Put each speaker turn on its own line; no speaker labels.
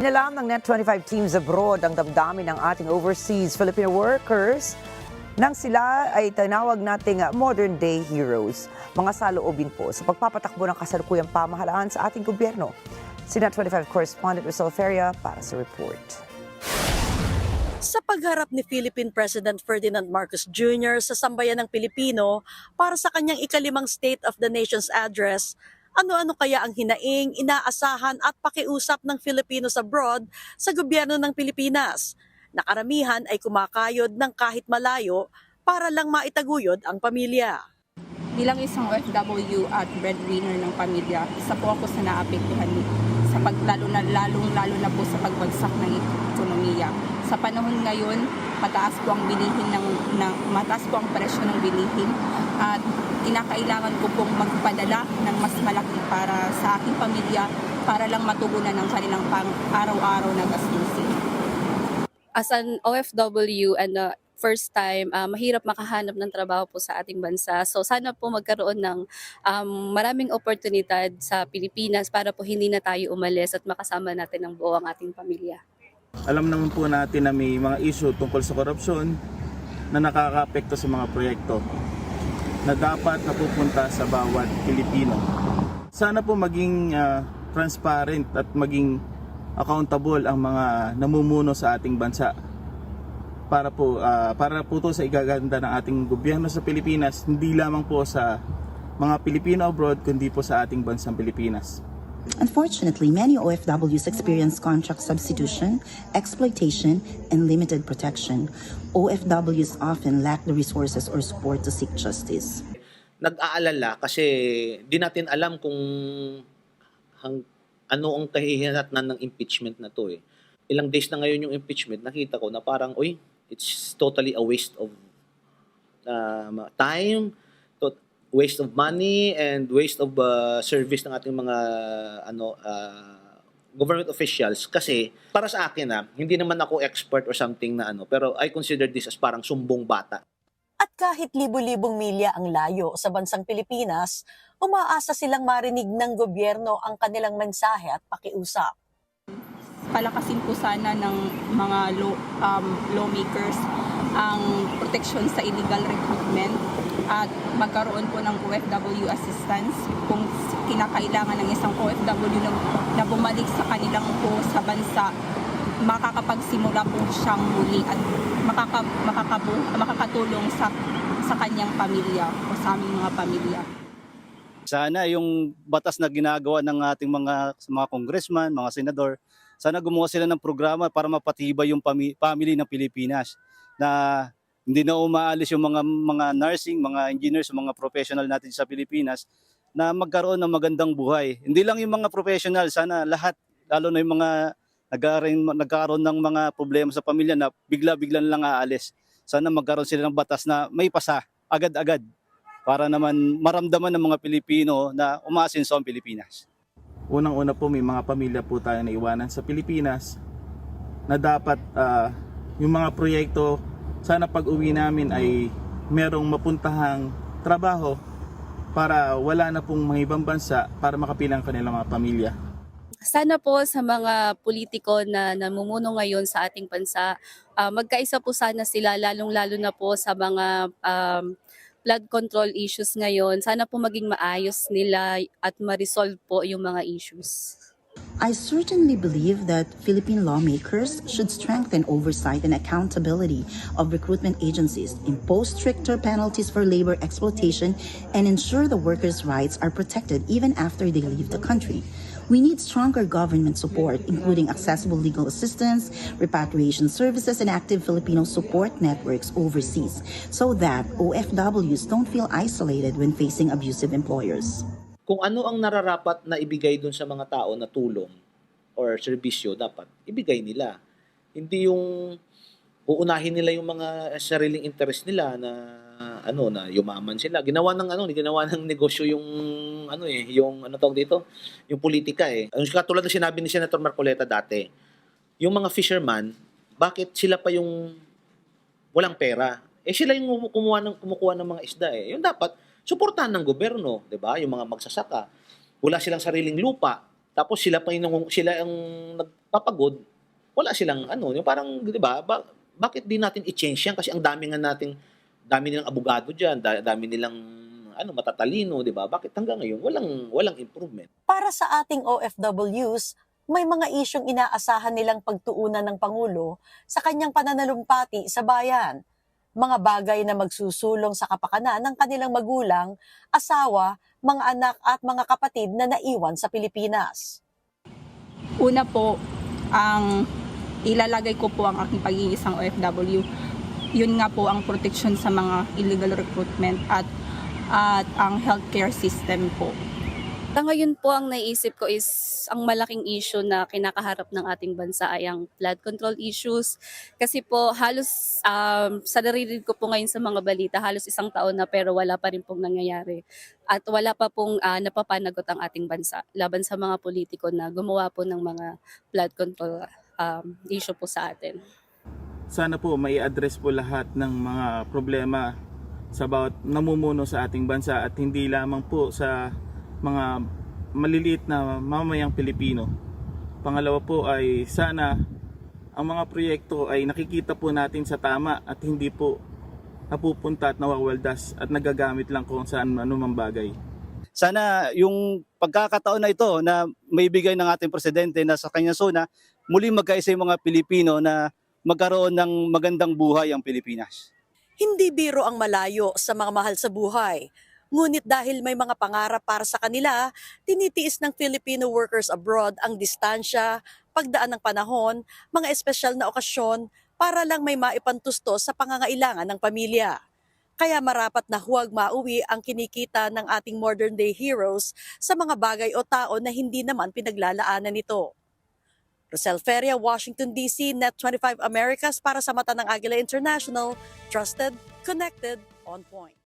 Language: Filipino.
Inalam ng Net25 teams abroad ang damdamin ng ating overseas Filipino workers nang sila ay tinawag nating modern-day heroes. Mga saloobin po sa pagpapatakbo ng kasalukuyang pamahalaan sa ating gobyerno. Si Net25 correspondent Rizal Feria para sa report.
Sa pagharap ni Philippine President Ferdinand Marcos Jr. sa sambayan ng Pilipino para sa kanyang ikalimang State of the Nation's Address, ano-ano kaya ang hinaing, inaasahan at pakiusap ng Filipinos abroad sa gobyerno ng Pilipinas? Na karamihan ay kumakayod ng kahit malayo para lang maitaguyod ang pamilya.
Bilang isang OFW at breadwinner ng pamilya, isa po ako sa naapektuhan sa lalo na po sa pagbagsak ng ekonomiya. Sa panahon ngayon, mataas po ang presyo ng bilihin at kinakailangan ko pong magpadala ng mas malaki para sa aking pamilya para lang matugunan ang kanilang pang-araw-araw na gastusin.
As an OFW and first time, mahirap makahanap ng trabaho po sa ating bansa. So sana po magkaroon ng maraming oportunidad sa Pilipinas para po hindi na tayo umalis at makasama natin ang buo ang ating pamilya.
Alam naman po natin na may mga issue tungkol sa korupsyon na nakakaapekto sa mga proyekto na dapat napupunta sa bawat Pilipino. Sana po maging transparent at maging accountable ang mga namumuno sa ating bansa para po to sa igaganda ng ating gobyerno sa Pilipinas, hindi lamang po sa mga Pilipino abroad kundi po sa ating bansang Pilipinas.
Unfortunately, many OFWs experience contract substitution, exploitation, and limited protection. OFWs often lack the resources or support to seek justice.
Nag-aalala kasi di natin alam kung ano ang kahihinatnan ng impeachment na to eh. Ilang days na ngayon yung impeachment, nakita ko na parang, it's totally a waste of time, waste of money, and waste of service ng ating mga government officials. Kasi para sa akin hindi naman ako expert or something na pero I consider this as parang sumbong bata.
At kahit libo-libong milya ang layo sa bansang Pilipinas, umaasa silang marinig ng gobyerno ang kanilang mensahe at pakiusap.
Palakasin po sana ng mga lawmakers ang protection sa illegal recruitment at magkaroon po ng OFW assistance kung kinakailangan ng isang OFW na bumalik sa kanilang po sa bansa, makakapagsimula po siyang muli at makakatulong sa kanyang pamilya o sa aming mga pamilya.
Sana yung batas na ginagawa ng ating mga congressman, mga senador, sana gumawa sila ng programa para mapatibay yung family ng Pilipinas na hindi na umaalis yung mga nursing, mga engineers, mga professional natin sa Pilipinas na magkaroon ng magandang buhay. Hindi lang yung mga professional, sana lahat, lalo na yung mga nagkaroon ng mga problema sa pamilya na bigla-bigla lang aalis. Sana magkaroon sila ng batas na may pasa agad-agad para naman maramdaman ng mga Pilipino na umaasenso ang Pilipinas.
Unang-una po, may mga pamilya po tayo na iwanan sa Pilipinas na dapat yung mga proyekto, sana pag-uwi namin ay merong mapuntahang trabaho para wala na pong mga ibang bansa para makapilang kanilang mga pamilya.
Sana po sa mga politiko na namumuno ngayon sa ating bansa, magkaisa po sana sila lalong-lalo na po sa mga flood control issues ngayon. Sana po maging maayos nila at ma-resolve po yung mga issues.
I certainly believe that Philippine lawmakers should strengthen oversight and accountability of recruitment agencies, impose stricter penalties for labor exploitation, and ensure the workers' rights are protected even after they leave the country. We need stronger government support, including accessible legal assistance, repatriation services, and active Filipino support networks overseas, so that OFWs don't feel isolated when facing abusive employers.
Kung ano ang nararapat na ibigay dun sa mga tao na tulong or serbisyo, dapat ibigay nila. Hindi yung uunahin nila yung mga sariling interest nila na na yumaman sila. Ginawa ng negosyo yung yung tawag dito, yung politika eh. Ang katulad ng sinabi ni Senator Marcoleta dati, yung mga fisherman, bakit sila pa yung walang pera? Sila yung kumukuha ng mga isda eh. Yung dapat suportahan ng gobyerno, 'di ba? Yung mga magsasaka, wala silang sariling lupa, Tapos sila ang nagpapagod, wala silang ano, yung parang 'di ba? Bakit di natin i-change yan kasi ang dami nilang abogado diyan, dami nilang ano matatalino, 'di ba? Bakit hanggang ngayon walang improvement?
Para sa ating OFWs, may mga isyong inaasahan nilang pagtuunan ng Pangulo sa kanyang pananalumpati sa bayan. Mga bagay na magsusulong sa kapakanan ng kanilang magulang, asawa, mga anak at mga kapatid na naiwan sa Pilipinas.
Una po, ang ilalagay ko po ang aking pagiging isang OFW. Yun nga po ang protection sa mga illegal recruitment at ang healthcare system po.
Sa ngayon po ang naisip ko is ang malaking issue na kinakaharap ng ating bansa ay ang flood control issues. Kasi po halos sa naririnig ko po ngayon sa mga balita, halos 1 taon na pero wala pa rin pong nangyayari. At wala pa pong napapanagot ang ating bansa laban sa mga politiko na gumawa po ng mga flood control issue po sa atin.
Sana po may address po lahat ng mga problema sa bawat namumuno sa ating bansa at hindi lamang po sa mga maliliit na mamamayang Pilipino. Pangalawa po ay sana ang mga proyekto ay nakikita po natin sa tama at hindi po napupunta at nawawaldas at nagagamit lang kung saan anumang bagay.
Sana yung pagkakataon na ito na may bigay ng ating presidente na sa kanyang zona, muli magkaisa yung mga Pilipino na magkaroon ng magandang buhay ang Pilipinas.
Hindi biro ang malayo sa mga mahal sa buhay. Ngunit dahil may mga pangarap para sa kanila, tinitiis ng Filipino workers abroad ang distansya, pagdaan ng panahon, mga espesyal na okasyon para lang may maipantusto sa pangangailangan ng pamilya. Kaya marapat na huwag mauwi ang kinikita ng ating modern day heroes sa mga bagay o tao na hindi naman pinaglalaanan nito. Rosel Feria, Washington DC, Net25 Americas para sa mata ng Agila International, trusted, connected, on point.